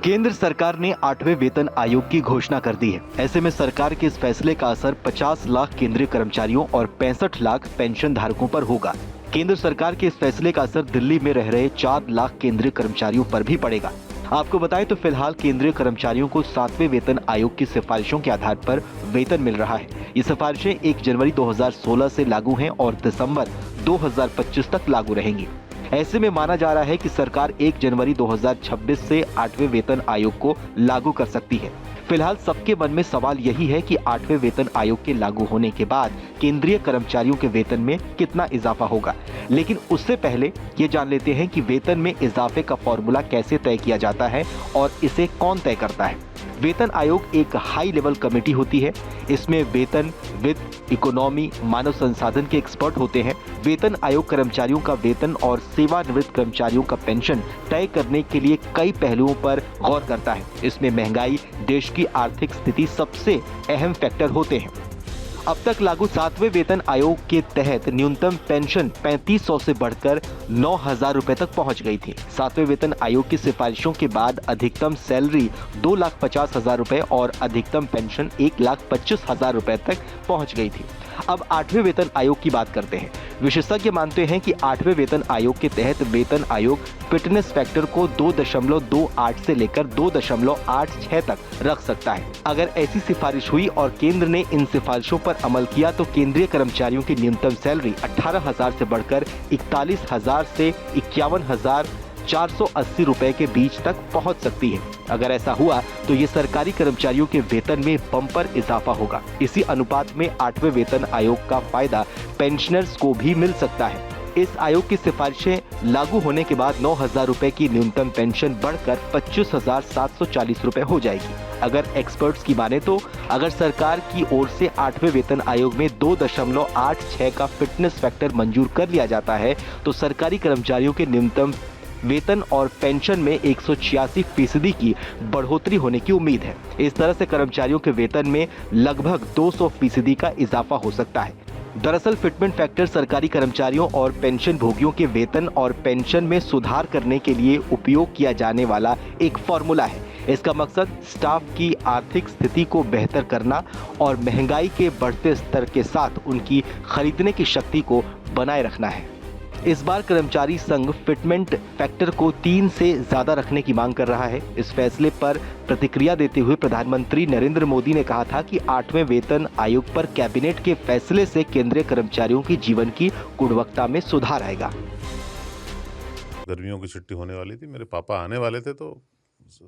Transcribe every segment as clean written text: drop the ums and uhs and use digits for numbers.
केंद्र सरकार ने 8वें वेतन आयोग की घोषणा कर दी है। ऐसे में सरकार के इस फैसले का असर 50 लाख केंद्रीय कर्मचारियों और 65 लाख पेंशन धारकों पर होगा। केंद्र सरकार के इस फैसले का असर दिल्ली में रह रहे 4 लाख केंद्रीय कर्मचारियों पर भी पड़ेगा। आपको बताएं तो फिलहाल केंद्रीय कर्मचारियों को 7वें वेतन आयोग की सिफारिशों के आधार पर वेतन मिल रहा है। ये सिफारिशें 1 जनवरी 2016 से लागू हैं और दिसंबर 2025 तक लागू रहेंगी। ऐसे में माना जा रहा है कि सरकार 1 जनवरी 2026 से 8वें वेतन आयोग को लागू कर सकती है। फिलहाल सबके मन में सवाल यही है कि 8वें वेतन आयोग के लागू होने के बाद केंद्रीय कर्मचारियों के वेतन में कितना इजाफा होगा। लेकिन उससे पहले ये जान लेते हैं कि वेतन में इजाफे का फॉर्मूला कैसे तय किया जाता है और इसे कौन तय करता है। वेतन आयोग एक हाई लेवल कमेटी होती है। इसमें वेतन, वित्त, इकोनॉमी, मानव संसाधन के एक्सपर्ट होते हैं। वेतन आयोग कर्मचारियों का वेतन और सेवानिवृत्त कर्मचारियों का पेंशन तय करने के लिए कई पहलुओं पर गौर करता है। इसमें महंगाई, देश की आर्थिक स्थिति सबसे अहम फैक्टर होते हैं। अब तक लागू 7वें वेतन आयोग के तहत न्यूनतम पेंशन 3500 से बढ़कर 9000 रुपए तक पहुंच गई थी। 7वें वेतन आयोग की सिफारिशों के बाद अधिकतम सैलरी 2,50,000 रुपए और अधिकतम पेंशन 1,25,000 रुपए तक पहुंच गई थी। अब 8वें वेतन आयोग की बात करते हैं। विशेषज्ञ मानते हैं कि 8वें वेतन आयोग के तहत वेतन आयोग फिटनेस फैक्टर को 2.28 से लेकर 2.86 तक रख सकता है। अगर ऐसी सिफारिश हुई और केंद्र ने इन सिफारिशों पर अमल किया तो केंद्रीय कर्मचारियों की न्यूनतम सैलरी 18,000 से बढ़कर 41,000 से 51,480 रुपए के बीच तक पहुंच सकती है। अगर ऐसा हुआ तो ये सरकारी कर्मचारियों के वेतन में बम्पर इजाफा होगा। इसी अनुपात में 8वें वेतन आयोग का फायदा पेंशनर्स को भी मिल सकता है। इस आयोग की सिफारिशें लागू होने के बाद 9,000 रुपए की न्यूनतम पेंशन बढ़कर 25,740 रुपए हो जाएगी। अगर एक्सपर्ट्स की माने तो अगर सरकार की ओर से 8वें वेतन आयोग में 2.86 का फिटनेस फैक्टर मंजूर कर लिया जाता है तो सरकारी कर्मचारियों के न्यूनतम वेतन और पेंशन में 186% की बढ़ोतरी होने की उम्मीद है। इस तरह से कर्मचारियों के वेतन में लगभग 200% का इजाफा हो सकता है। दरअसल फिटमेंट फैक्टर सरकारी कर्मचारियों और पेंशन भोगियों के वेतन और पेंशन में सुधार करने के लिए उपयोग किया जाने वाला एक फॉर्मूला है। इसका मकसद स्टाफ की आर्थिक स्थिति को बेहतर करना और महंगाई के बढ़ते स्तर के साथ उनकी खरीदने की शक्ति को बनाए रखना है। इस बार कर्मचारी संघ फिटमेंट फैक्टर को 3 से ज्यादा रखने की मांग कर रहा है। इस फैसले पर प्रतिक्रिया देते हुए प्रधानमंत्री नरेंद्र मोदी ने कहा था कि 8वें वेतन आयोग पर कैबिनेट के फैसले से केंद्रीय कर्मचारियों की जीवन की गुणवत्ता में सुधार आएगा। गर्मियों की छुट्टी होने वाली थी, मेरे पापा आने वाले थे तो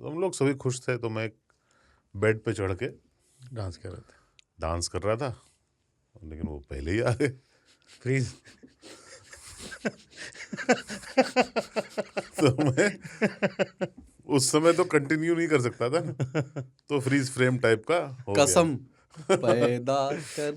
हम लोग सभी खुश थे। तो मैं बेड पे चढ़ के डांस कर रहे थे। डांस कर रहा था, लेकिन वो पहले ही आ गए। प्लीज तो मैं उस समय तो कंटिन्यू नहीं कर सकता था ना, तो फ्रीज फ्रेम टाइप का हो गया। कसम पैदा कर